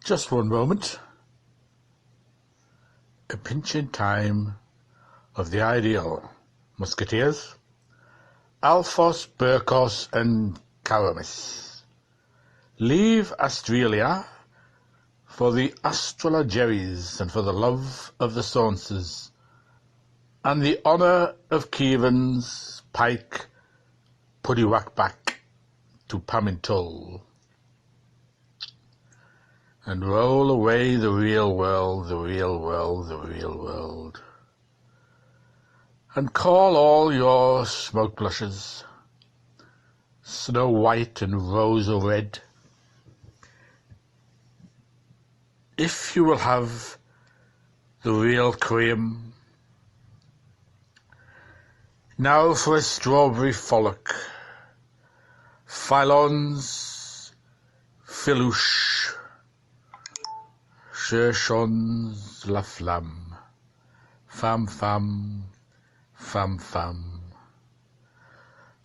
Just one moment. A pinch in time of the ideal. Musketeers, Alphonse, Burkos and Caramis. Leave Australia for the Astrologeries and for the love of the Saunces and the honour of Keevans, Pike, Puddywack back to Pamintull. And roll away the real world, the real world, the real world. And call all your smoke blushes, Snow White and Rose Red. If you will have the real cream. Now for a strawberry frolic. Phylons, Filouche, Cherchons la flamme, femme, femme, femme, femme.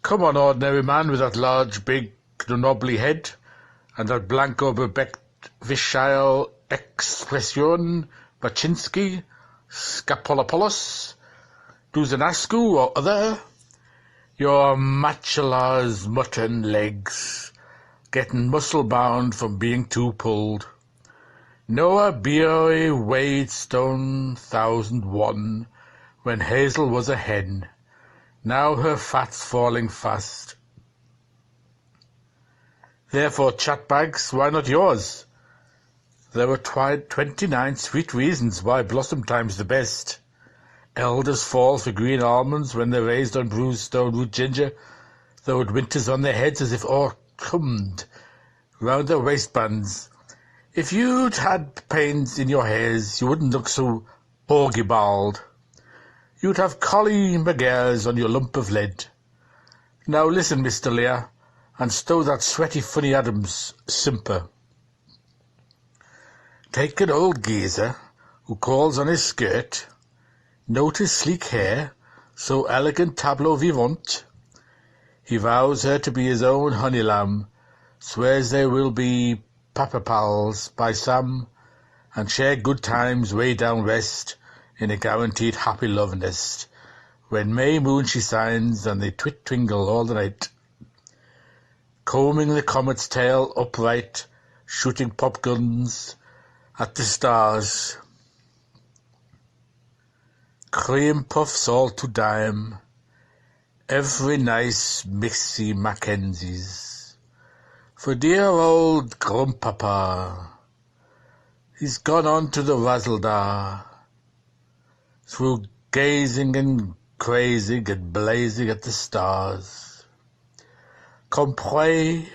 Come on, ordinary man with that large, big, knobbly head, and that blanco-bebecked Vishal expression, Baczynski, Scapolopoulos, Duzanascu or other, your Machellar's mutton legs, getting muscle-bound from being too pulled. Noah Beery Wadestone 1001, when Hazel was a hen, now her fat's falling fast. Therefore, Chatbags, why not yours? There were 29 sweet reasons why Blossom Time's the best. Elders fall for green almonds when they're raised on bruised stone root ginger, though it winters on their heads as if autumned round their waistbands. If you'd had pains in your hairs, you wouldn't look so orgy-bald. You'd have collie McGares on your lump of lead. Now listen, Mr. Lear, and stow that sweaty funny Adams simper. Take an old geezer who calls on his skirt. Note his sleek hair, so elegant tableau vivant. He vows her to be his own honey lamb, swears they will be papa pals by Sam, and share good times way down west in a guaranteed happy love nest, when May moon she signs and they twingle all the night, combing the comet's tail upright, shooting pop guns at the stars. Cream puffs all to dime, every nice Mixie Mackenzie's. For dear old Grumpapa, he's gone on to the Razzledar, through gazing and crazing and blazing at the stars. Compray,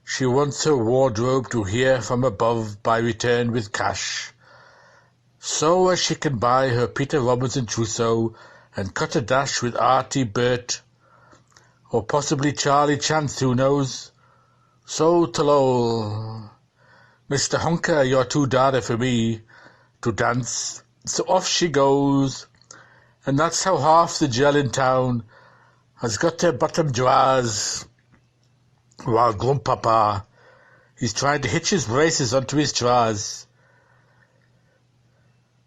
she wants her wardrobe to hear from above by return with cash, so as she can buy her Peter Robinson trousseau and cut a dash with Artie Burt, or possibly Charlie Chance, who knows? So Talol, Mr. Hunker, you're too dada for me to dance. So off she goes, and that's how half the gel in town has got their bottom drawers, while Grumpapa, he's trying to hitch his braces onto his trousers.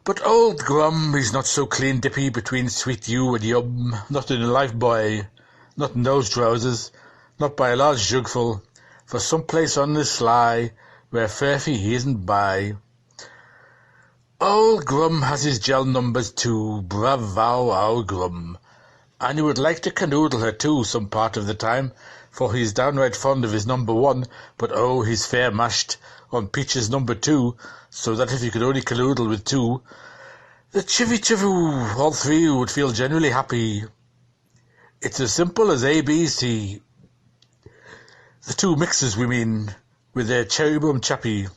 But old Grum, he's not so clean dippy between sweet you and yum, not in a life, boy, not in those trousers, not by a large jugful, for some place on the sly, where Furphy he isn't by. Old Grum has his gel numbers too, bravo, old Grum, and he would like to canoodle her too some part of the time, for he's downright fond of his number one, but oh, he's fair mashed on Peach's number two, so that if he could only canoodle with two, the chivvy-chivvoo, all three would feel genuinely happy. It's as simple as ABC. The two mixes, we mean, with their cherubim chappy,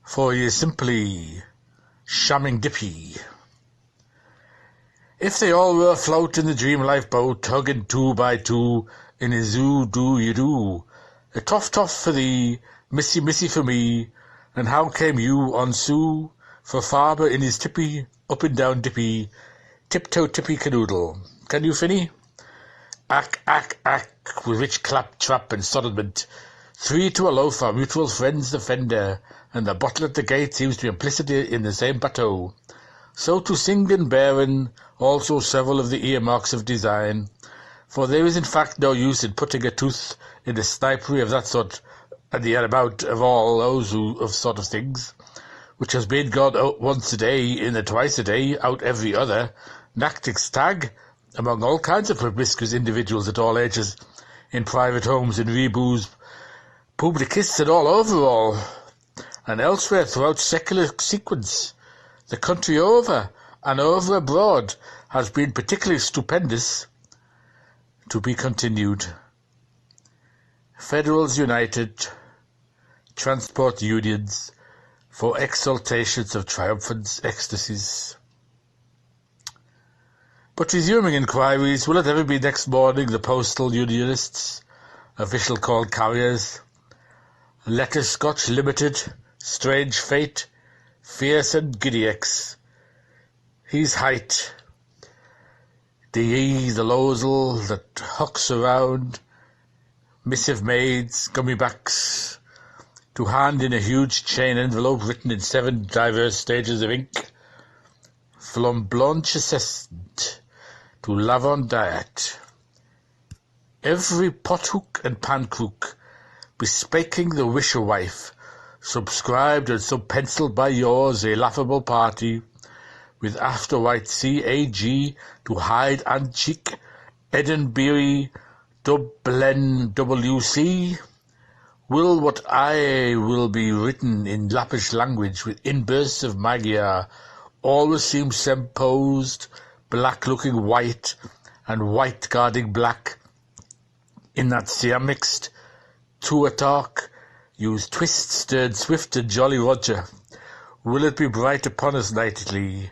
for he is simply shamming dippy. If they all were afloat in the dream lifeboat, hugging two by two in a zoo-do-you-do, a toff for thee, missy for me, and how came you on Sue, for Faber in his tippy, up and down dippy, tiptoe tippy canoodle. Can you, Finny? Ack, with rich clap, trap, and soddiment, 3 to a loaf are mutual friends the fender, and the bottle at the gate seems to be implicit in the same bateau. So to sing and bearing, also several of the earmarks of design, for there is in fact no use in putting a tooth in the snipery of that sort, and the about of all those of sort of things, which has been gone out once a day, in the twice a day, out every other, nactic stag, among all kinds of promiscuous individuals at all ages, in private homes, in rebues, publicists, and all over all, and elsewhere throughout secular sequence, the country over, and over abroad, has been particularly stupendous. To be continued. Federals united, transport unions, for exaltations of triumphant ecstasies. But resuming inquiries, will it ever be next morning the postal unionists, official called carriers, Letter Scotch Limited, Strange Fate, Fierce and Gidex, He's Height, the losel that hucks around, missive maids, gummy backs, to hand in a huge chain envelope written in 7 diverse stages of ink, from blanchissant to lavon diet. Every pothook and pancrook bespeaking the wisher-wife, subscribed and sub-penciled by yours, a laughable party, with after-white CAG to hide and cheek, Edinburgh, Dublin WC, will what I will be written in Lappish language with inbursts of Magyar, always seem semposed, black looking white, and white guarding black, in that Siam mixed, to a talk, use twist, stirred swift and jolly Roger, will it be bright upon us nightly,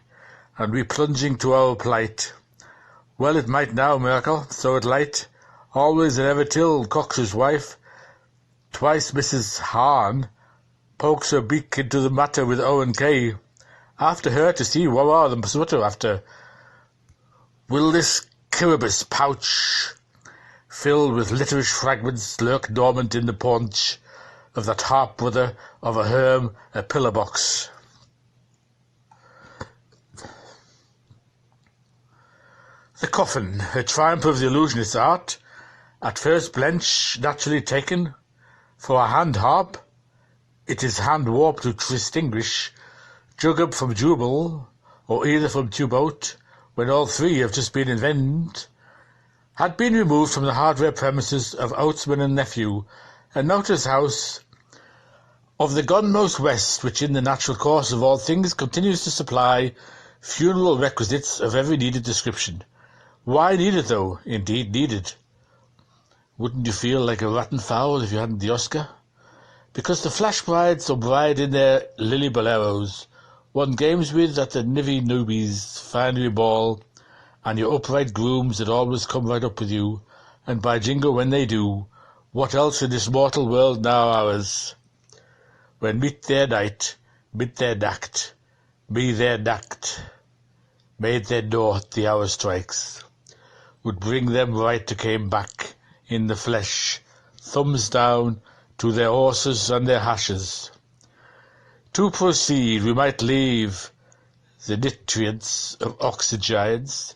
and we plunging to our plight? Well, it might now, Merkel, so it light, always and ever till Cox's wife, twice Mrs. Hahn, pokes her beak into the matter with Owen K. After her to see what are the sweater after. Will this Kiribus pouch, filled with litterish fragments, lurk dormant in the paunch of that half-brother of a herm, a pillar box? The coffin, a triumph of the illusionist's art, at first blench naturally taken for a hand harp, it is hand warped to distinguish jugub from jubal, or either from tuboat, when all three have just been invented, had been removed from the hardware premises of Outsman and Nephew, and Nauter's house of the gunmost west, which in the natural course of all things continues to supply funeral requisites of every needed description. Why needed, though? Indeed needed. Wouldn't you feel like a rotten fowl if you hadn't the Oscar? Because the flash brides or bride in their lily boleros, won games with at the Nivy Newbies finery ball, and your upright grooms that always come right up with you, and by jingo when they do, what else in this mortal world now ours? When meet their night, meet their nacht, be their nacht, made their north the hour strikes, would bring them right to came back in the flesh, thumbs down to their horses and their hashes. To proceed, we might leave the nutrients of oxygides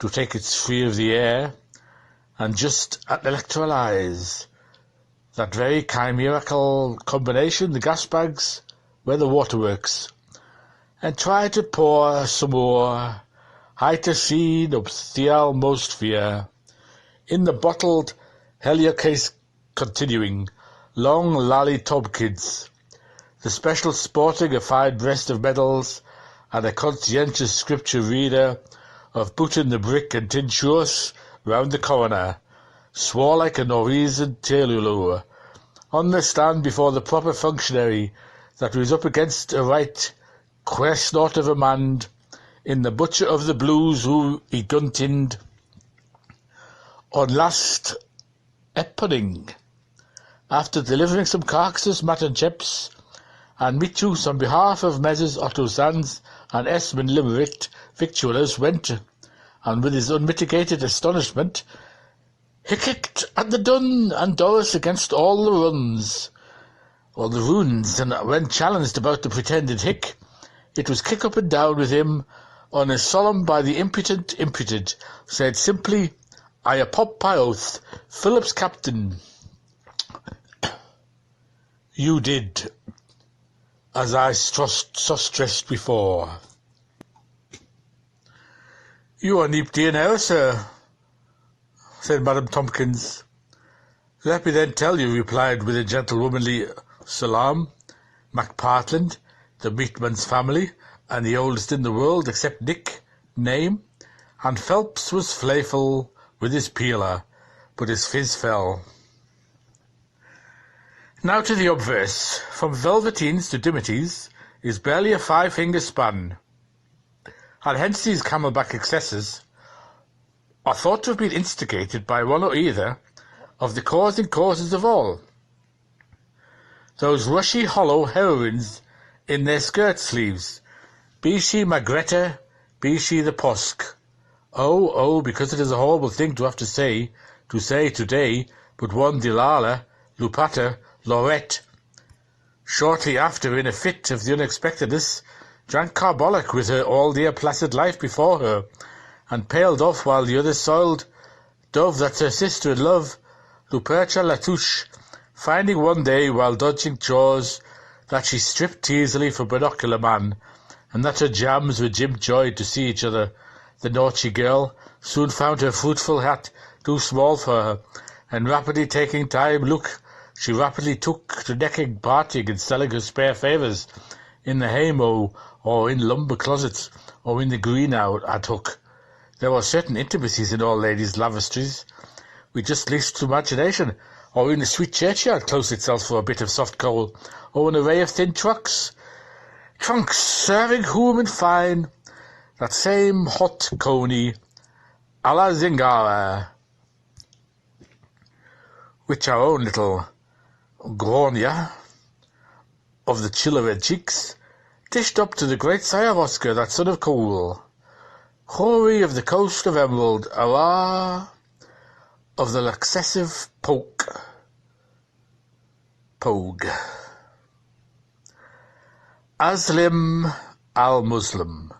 to take its free of the air, and just electrolyze that very chimerical combination, the gas bags, where the waterworks, and try to pour some more Hytacine ophthalmosphere in the bottled heliocase continuing, long lally Tompkins, the special sporting a fine breast of medals, and a conscientious scripture reader of booting the brick and tinctures round the coroner, swore like a Norwegian tailor, on the stand before the proper functionary that was up against a right quest of a man, in the butcher of the blues who he guntinned on last eponing, after delivering some carcasses, mutton chips, and Michus on behalf of Messrs. Otto Sands and Esmond Limerick victuallers went, and with his unmitigated astonishment, He kicked at the dun and Doris against all the runes, or the runes, and when challenged about the pretended hick, it was kick up and down with him, on as solemn by the imputed, said simply, I apop my oath, Philip's captain. You did, as I so stressed before. You are neepty in error, sir, said Madam Tompkins. Let me then tell you, replied with a gentlewomanly salaam, MacPartland, the meatman's family, and the oldest in the world, except Nick, name, and Phelps was flayful with his peeler, but his fizz fell. Now to the obverse. From velveteens to dimities is barely a 5-finger span, and hence these camelback excesses are thought to have been instigated by one or either of the causing causes of all, those rushy hollow heroines in their skirt sleeves, be she Magretta, be she the Posk. Oh, because it is a horrible thing to have to say today, but one Delilah, Lupata, Lorette, shortly after, in a fit of the unexpectedness, drank carbolic with her all dear placid life before her, and paled off while the other soiled dove that's her sister in love, Lupercia Latouche, finding one day while dodging chores that she stripped easily for binocular man, and that her jams were Jim joyed to see each other. The naughty girl soon found her fruitful hat too small for her, and rapidly taking time, she rapidly took to necking, parting, and selling her spare favours in the haymow, or in lumber closets, or in the green ad hoc. There were certain intimacies in all ladies' lavatories, with just least imagination, or in the sweet churchyard close itself for a bit of soft coal, or an array of thin trunks serving whom in fine, that same hot coney, a la zingara, which our own little Gronia of the chiller-red cheeks dished up to the great sire of Oscar, that son of Cool, hoary of the coast of Emerald, Allah of the excessive pogue. Aslim al-Muslim,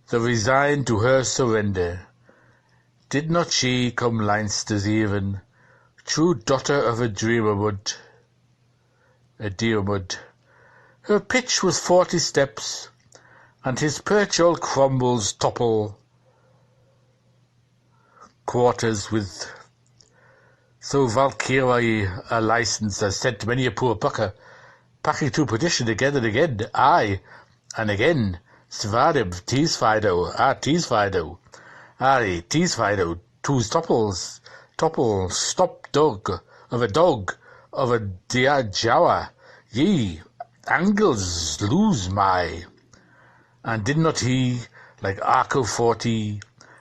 the resigned to her surrender, did not she come Leinster's even, true daughter of a dearwood. Her pitch was 40 steps, and his perch old crumbles topple quarters with so Valkyrie a license as sent many a poor pucker packing to perdition again and again, aye, and again, Svarib, tease Fido, two's topple, stop dog, of a diajawa, ye, angles lose my, and did not he, like Arco 40,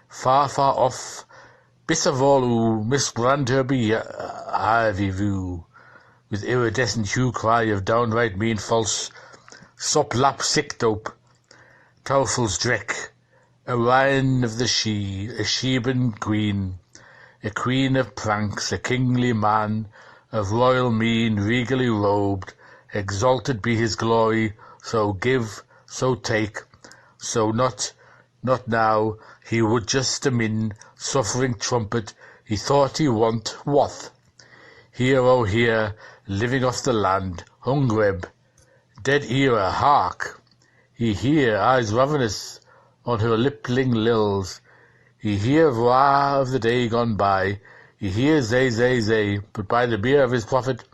far off, Bissavolu, Miss Brandherby, Avivu, with iridescent hue cry of downright mean false, sop lap sick dope, Taufel's dreck, a Rhine of the she, a Sheban queen, a queen of pranks, a kingly man, of royal mien, regally robed, exalted be his glory, so give, so take, so not now, he would just a min, suffering trumpet, he thought he want, wath. Here, oh here, living off the land, hungreb, dead era, hark. He hear, eyes ravenous, on her lippling lils. He hear Ra of the day gone by. He hear zay, but by the beer of his prophet,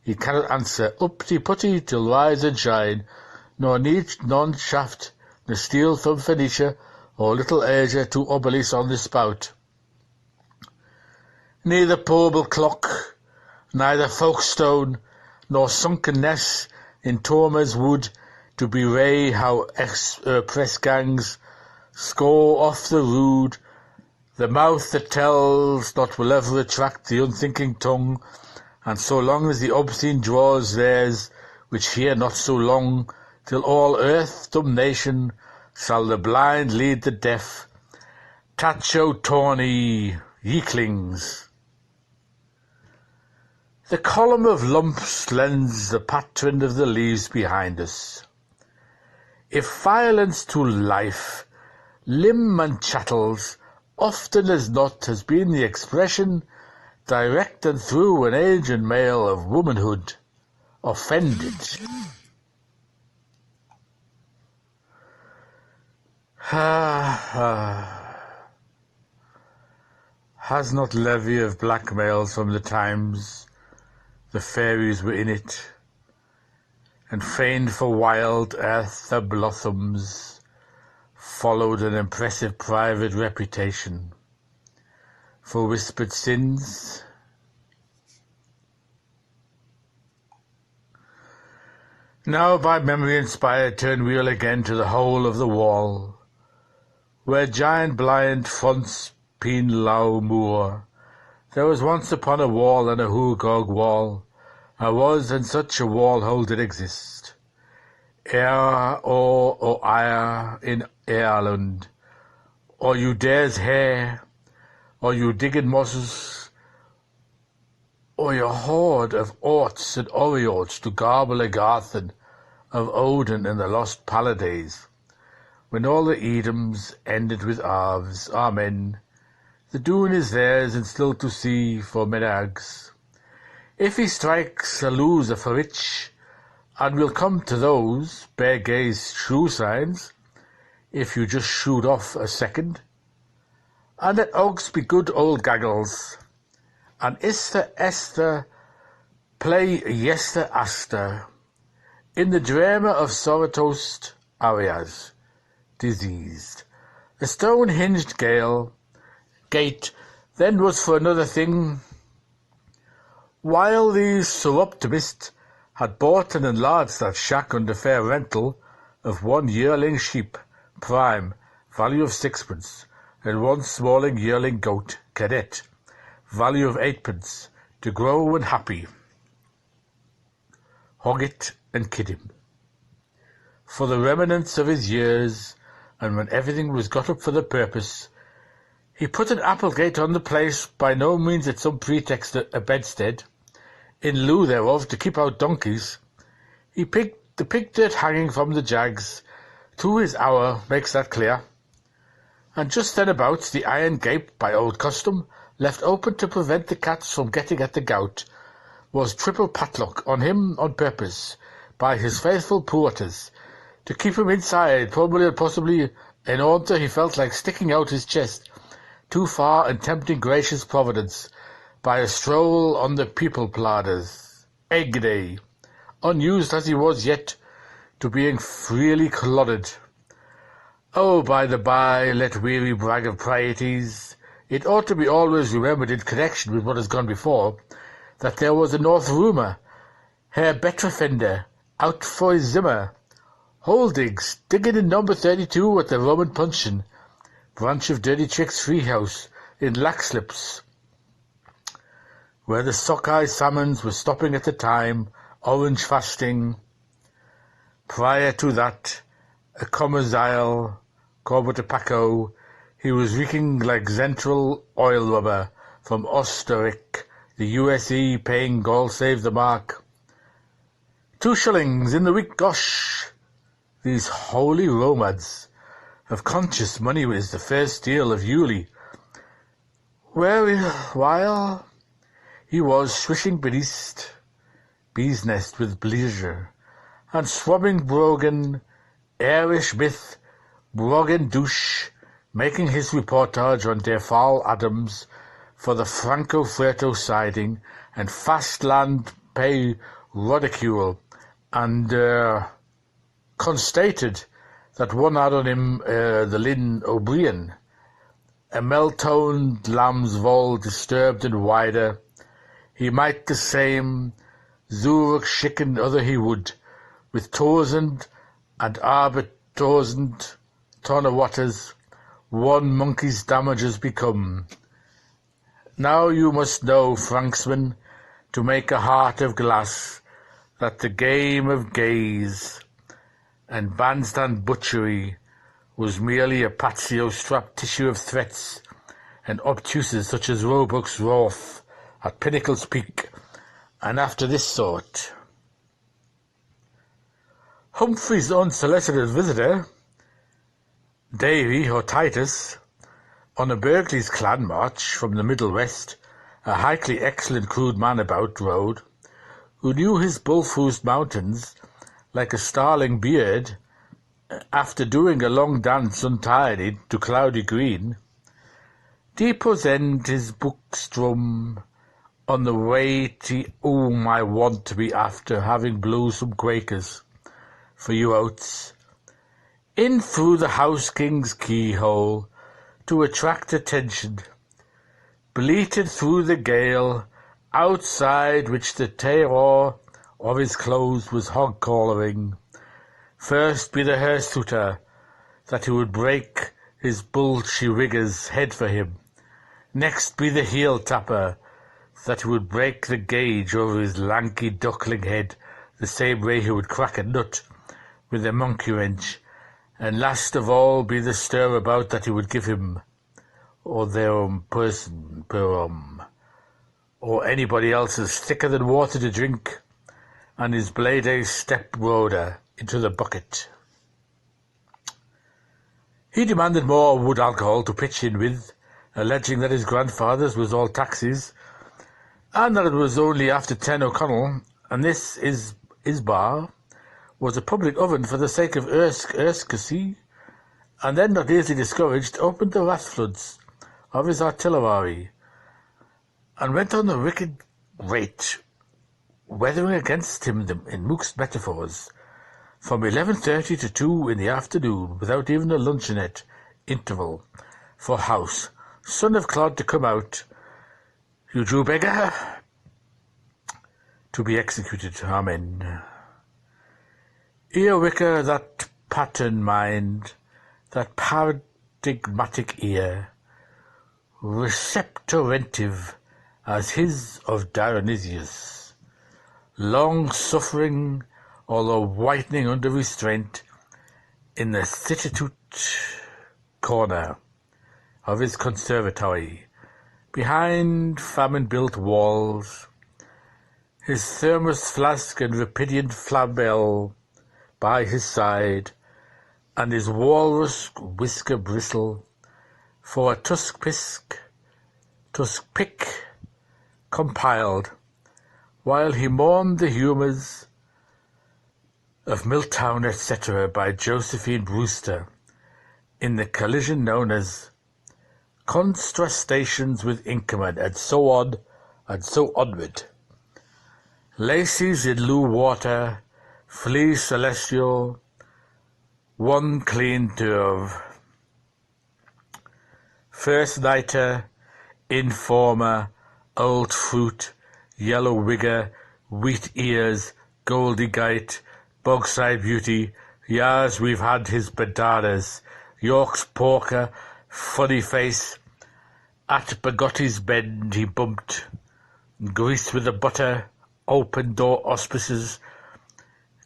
he cannot answer uppity-putty till rise and shine, nor need none shaft, nor steel from Phoenicia, or little Asia to Obelis on the spout. Neither portable clock, neither folkestone, nor sunken ness in Torma's wood, to bewray how press gangs score off the rude, the mouth that tells not will ever attract the unthinking tongue, and so long as the obscene draws theirs, which hear not so long, till all earth, dumb nation, shall the blind lead the deaf. Tacho tawny, yeeklings, The column of lumps lends the pattern of the leaves behind us. If violence to life, limb and chattels, often as not has been the expression, direct and through an aged male of womanhood, offended. Has not levy of blackmails from the times the fairies were in it, and feigned for wild earth the blossoms, followed an impressive private reputation for whispered sins? Now by memory inspired turn wheel again to the whole of the wall, where giant blind fronts Peen-Low Moor. There was once upon a wall and a Hugog wall, was and such a wall hole did exist. or ire in Ireland, or you dares hair, or you digging mosses, or your hoard of orts and oriots to garble a garthen of Odin in the lost Pallades, when all the Edoms ended with Arves, Amen. The Doon is theirs and still to see for Menags. If he strikes a loser for which, and we'll come to those bare-gazed true signs, if you just shoot off a second. And let Ogs be good old gaggles, and Esther play Yester Aster, in the drama of Soratost Arias, diseased. A stone-hinged gate then was for another thing, while these surreptimists had bought and enlarged that shack under fair rental of one yearling sheep, prime, value of sixpence, and one smalling yearling goat, cadet, value of eightpence, to grow and happy. Hog it and kid him. For the remnants of his years, and when everything was got up for the purpose, he put an applegate on the place, by no means at some pretext a bedstead, in lieu thereof to keep out donkeys. He picked the pig-dirt hanging from the jags, to his hour makes that clear, and just then abouts the iron gate, by old custom, left open to prevent the cats from getting at the gout, was triple padlock on him on purpose, by his faithful porters, to keep him inside, probably and possibly in order he felt like sticking out his chest, too far and tempting gracious Providence, by a stroll on the people pladders, egg day, unused as he was yet, to being freely clodded. Oh, by the by, let weary brag of pieties, it ought to be always remembered in connection with what has gone before, that there was a North rumour, Herr Betterfender, out for his Zimmer, Holdings, digging in number 32 at the Roman Puncheon, branch of Dirty Trick's free house, in Laxlips, where the sockeye salmons were stopping at the time, orange fasting. Prior to that, a Commercial, Corbotapaco, he was reeking like Zentral oil rubber from Osteric, the USE paying Gall save the mark. 2 shillings in the week, gosh! These holy Romads of conscious money is the first deal of Yuli. While he was swishing beneath bee's nest with pleasure, and swabbing brogan, Irish myth, brogan douche, making his reportage on Der Fall Adams for the Franco-Ferto siding and Fastland pay ridicule, and constated that one had on him the Lynn O'Brien, a mel-toned lamb's voll disturbed and wider. He might the same Zurich schicken other he would, with tausend and tausend ton of waters, one monkey's damages become. Now you must know, Franksman, to make a heart of glass, that the game of gaze and bandstand butchery was merely a patio-strapped tissue of threats and obtuses such as Roebuck's Wrath at Pinnacle's Peak, and after this sort. Humphrey's unsolicited visitor, Davy or Titus, on a Berkeley's clan march from the Middle West, a highly excellent crude man about road, who knew his bull-foosed mountains like a starling beard, after doing a long dance untidy to Cloudy Green, did present his bookstrum on the way to whom I want to be after having blew some Quakers for you oats, in through the house king's keyhole to attract attention, bleated through the gale, outside which the terror of his clothes was hog-collaring. First be the hirsute, that he would break his bull-she-rigger's head for him. Next be the heel-tapper, that he would break the gauge over his lanky duckling head, the same way he would crack a nut with a monkey-wrench. And last of all be the stir-about that he would give him, or their own person, or anybody else's thicker than water to drink, and his blade step broader into the bucket. He demanded more wood alcohol to pitch in with, alleging that his grandfather's was all taxes, and that it was only after 10 O'Connell, and this is his bar, was a public oven for the sake of Erskine, and then, not easily discouraged, opened the wrath floods of his artillery, and went on the wicked rate, weathering against him in Mook's metaphors, from 11:30 to 2 in the afternoon, without even a luncheonette interval for House, son of Claude, to come out, you Jew beggar, to be executed. Amen. Earwicker, that pattern mind, that paradigmatic ear, receptorentive as his of Dionysius, long-suffering, although whitening under restraint, in the stitute corner of his conservatory, behind famine-built walls, his thermos flask and ripidient flamel by his side, and his walrus whisker bristle for a tusk pick compiled, while he mourned the humours of Milltown, etc., by Josephine Brewster, in the collision known as Contrastations with Inkerman, and so on, and so onward. Lacey's in Lou Water, Flea Celestial, One Clean Derve, First Nighter, Informer, Old Fruit, Yellow Wigger, Wheat Ears, Goldie Gite, Bogside Beauty, Yars We've Had His Badaras, York's Porker, Funny Face, at Bagotti's Bend he bumped, Grease with the Butter, Open Door Auspices,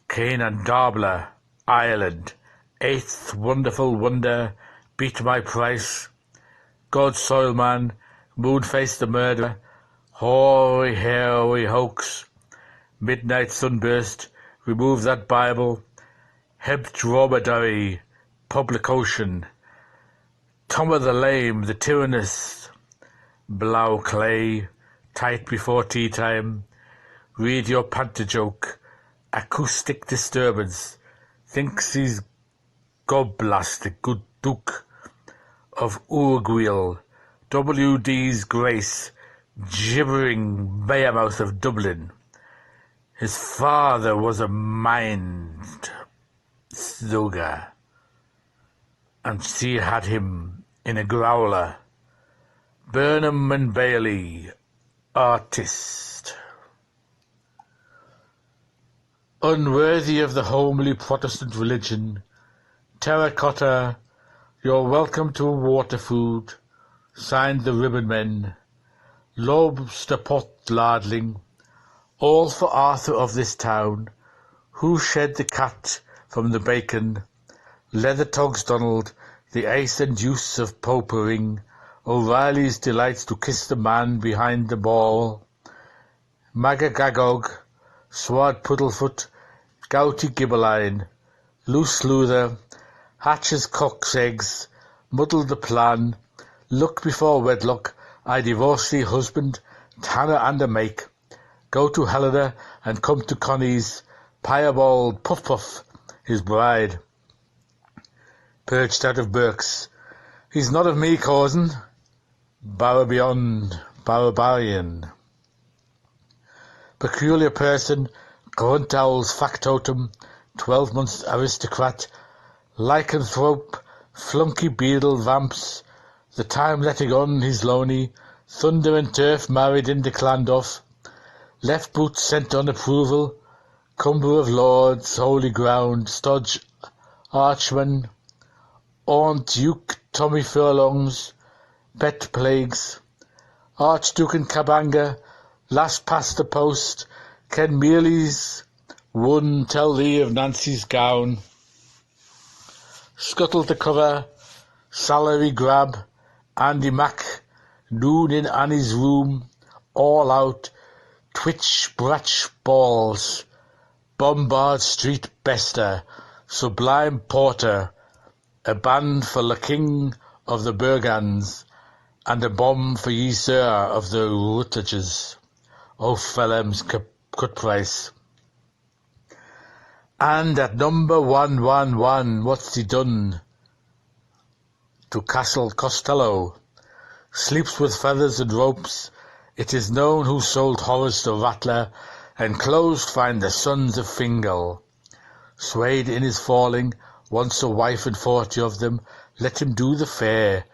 Cane and Darbler, Ireland, Eighth Wonderful Wonder, Beat My Price, God's Soil Man, Moonface the Murderer, Hoary Hairy Hoax, Midnight Sunburst, Remove That Bible, Heb Dromedary, Public Ocean, Tom of the Lame, The Tyrannous, Blau Clay, Tight Before Tea Time, Read Your Panther Joke, Acoustic Disturbance, Thinks He's Gobblast, the Good Duke of Urguil, W.D.'s Grace, Gibbering Bearmouth of Dublin. His father was a mind slugger, and she had him in a growler. Burnham and Bailey, artist. Unworthy of the homely Protestant religion, terracotta, you're welcome to a water food, signed the ribbon men, lobster pot lardling, all for Arthur of this town, who shed the cat from the bacon, leather togs Donald, the ace and use of popering, O'Reilly's delights to kiss the man behind the ball, Magagagog, Swad Puddlefoot, Gouty Gibberline, Loose Luther, Hatches Cock's Eggs, Muddle the Plan, Look Before Wedlock, I Divorce Thee Husband, Tanner and a Make, Go to Helena and Come to Connie's, Piebald Puff Puff, his bride. Perched out of Burke's, he's not of me causin', Barabion, Barbarian. Peculiar person, Grunt Owl's factotum, 12 months aristocrat, lycanthrope, flunky beadle vamps, the time letting on his loney, thunder and turf married in the Clandorf, left boot sent on approval, cumber of lords, holy ground, stodge, archman, aunt duke, Tommy Furlongs, pet plagues, Archduke and Kabanga, last past the post, Ken Mealy's, one tell thee of Nancy's gown, scuttle to cover, salary grab, Andy Mac, noon in Annie's room, all out, twitch bratch balls, Bombard Street Bester, Sublime Porter, a band for the King of the Burgans, and a bomb for ye sir of the Rutledges, O Phelim's cut price. And at number 111, what's he done to Castle Costello? Sleeps with feathers and ropes. It is known who sold Horace the Rattler, and closed find the sons of Fingal. Swayed in his falling, once a wife and 40 of them, let him do the fair.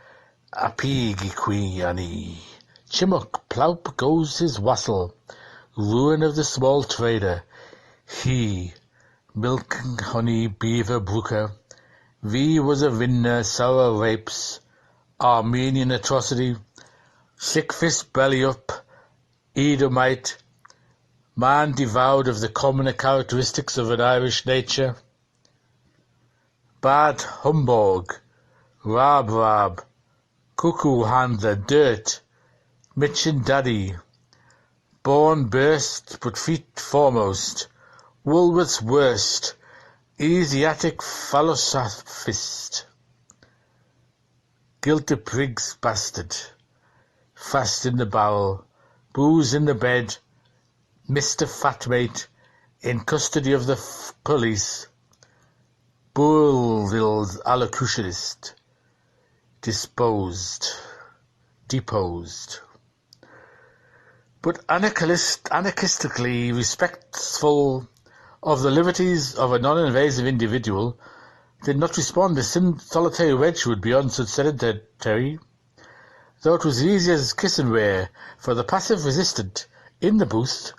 A piggy queany. Chimmock ploup goes his wassail, ruin of the small trader. He, milk and honey beaver brooker, V was a vinner, sour rapes, Armenian atrocity, sick fist belly up, Edomite, man devoured of the commoner characteristics of an Irish nature, bad humbug, rab, cuckoo handler, dirt, Mitchin daddy, born burst but feet foremost, Woolworth's worst, Asiatic phalosophist, guilty prig's bastard, fast in the barrel, booze in the bed, Mr. Fatmate, in custody of the police, Bourville's allocutionist, deposed. But anarchistically respectful of the liberties of a non-invasive individual, did not respond as solitary Wedgwood beyond such sedentary, though it was easy as kissenware for the passive resistant in the booth.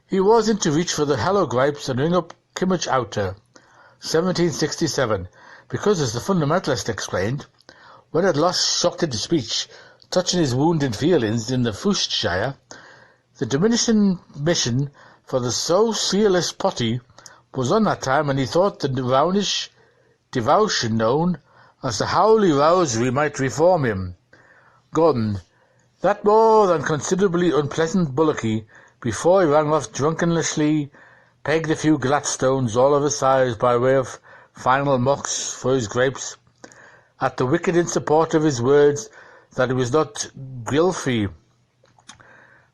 He was in to reach for the hello gripes and ring up Kimmage Outer, 1767, because, as the fundamentalist explained, when at last shocked into speech, touching his wounded feelings in the Fushshire, the diminishing mission for the socialist potty was on that time, and he thought the roundish devotion known as the Howley Rowsery might reform him. Gordon, that more than considerably unpleasant bullocky, before he ran off drunkenly, pegged a few Gladstones all of a size by way of final mocks for his grapes, at the wicked in support of his words that he was not Gilfy.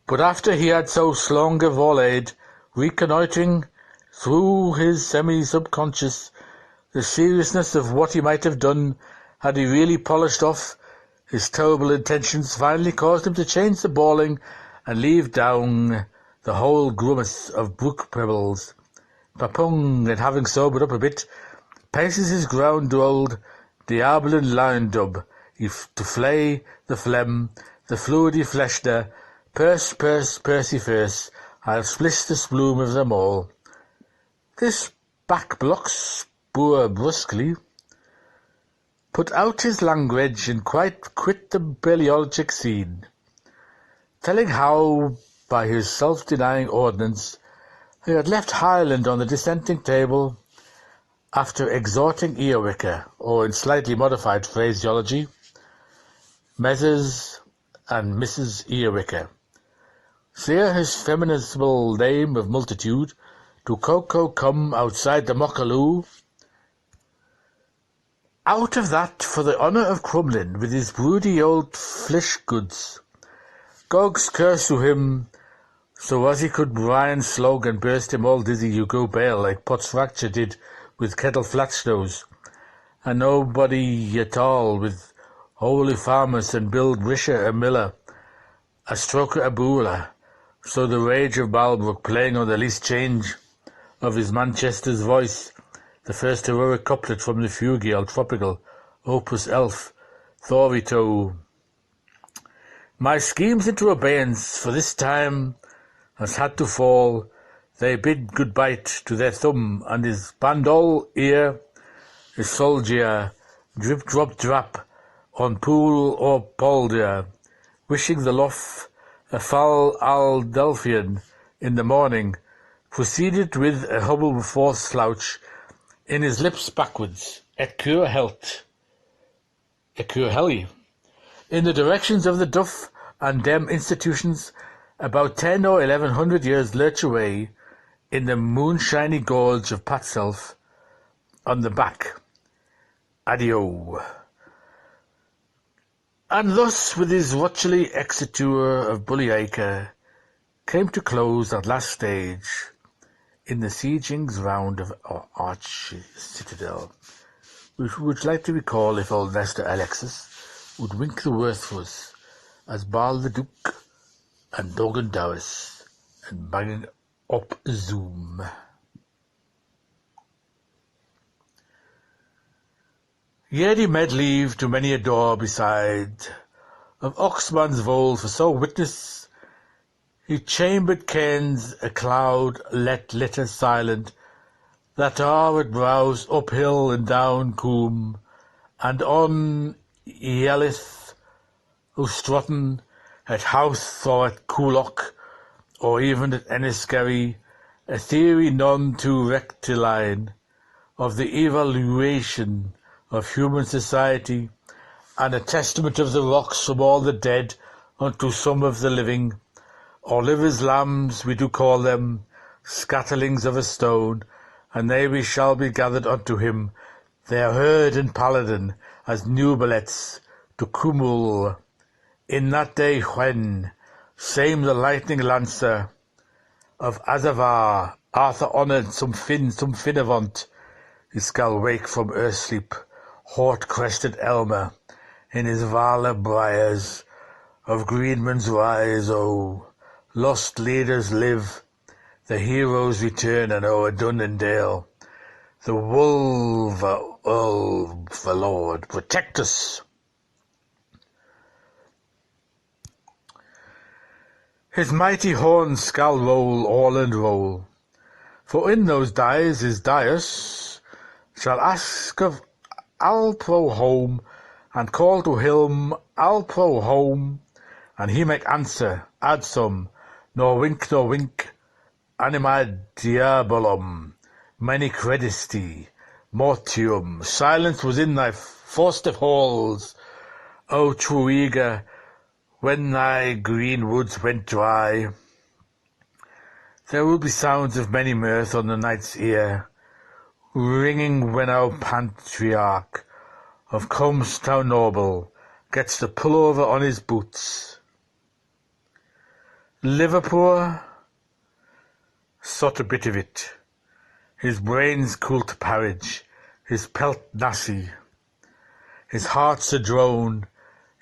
But after he had so slung a volleyed, reconnoitring through his semi-subconscious the seriousness of what he might have done had he really polished off, his terrible intentions finally caused him to change the bawling and leave down the whole grimace of brook pebbles. Papung, and having sobered up a bit, paces his ground old diablen lion dub, to flay the phlegm, the fluidy fleshner, Percy first, I'll splish the splume of them all. This back blocks Boer brusquely, put out his language and quite quit the beliologic scene, telling how, by his self-denying ordinance, he had left Highland on the dissenting table after exhorting Earwicker, or in slightly modified phraseology, Messrs. and Mrs. Earwicker, There his feminizable name of multitude, to Coco come outside the Mockaloo. Out of that, for the honour of Crumlin, with his broody old flesh goods, Gog's curse to him, so as he could Brian slog and burst him all dizzy you go bail, like Potts Fracture did with Kettle Flatsnose, and nobody at all with Holy Farmers and Bill Grisha a miller, a stroker a booler, so the rage of Balbrook playing on the least change of his Manchester's voice, the first heroic couplet from the fugual tropical opus elf, Thorito. My schemes into abeyance for this time has had to fall, they bid good-bye to their thumb, and his bandol ear, his soldier, drip drop drap, on pool or polder, wishing the lof a foul Aldelphian in the morning, proceeded with a hubble forth slouch in his lips backwards, et cure health, et cure helly, in the directions of the Duff and dem institutions about 10 or 1100 years lurch away in the moonshiny gorge of Patself on the back. Adio. And thus, with his watchly exiture of Bullyacre, came to close that last stage in the siegings round of our arch citadel, which we would like to recall if old Nestor Alexis would wink the worth for us as Bal the Duke and Dogan Dowis and banging up Zoom. Yet he made leave to many a door beside of Oxman's vole, for so witness he chambered Cairns a cloud let litter silent, that are at browse uphill and down Coombe, and on Yellith, O'Strotton, at Howth or at Coolock, or even at Enniskerry, a theory none too rectiligne of the evaluation of human society, and a testament of the rocks from all the dead unto some of the living, or livers' lambs we do call them, scatterlings of a stone, and they we shall be gathered unto him, their herd and paladin, as nubelets to Cumul, in that day when, same the lightning lancer of Azavar, Arthur honoured some Finnegans his skal wake from earth sleep, hort-crested Elmer, in his Vala briars of Greenman's rise, oh, lost leaders live, the heroes return, and o'er Dun and Dale, the wolf, oh, the Lord, protect us. His mighty horns skal roll all and roll, for in those days his Dias shall ask of Alpro home, and call to him Alpro home, and he make answer, add some, nor wink, anima diabolum, many credisti, mortium, silence was in thy forced halls, O Truiga, when thy green woods went dry. There will be sounds of many mirth on the night's ear, ringing when our patriarch of Comstown Noble gets the pullover on his boots. Liverpool, sot a bit of it, his brains cool to parage, his pelt nassy, his heart's a drone,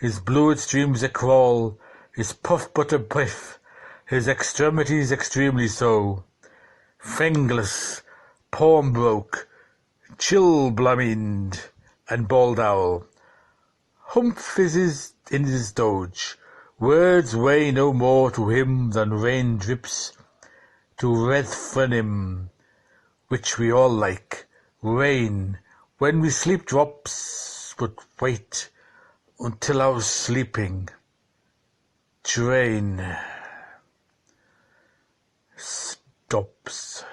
his bluid streams a crawl, his puff but a biff, his extremities extremely so, fengless, palm broke, chill blamind, and bald owl. Humph is in his doge, words weigh no more to him than rain drips to Redfrenim, which we all like, rain, when we sleep drops, but wait until our sleeping train stops.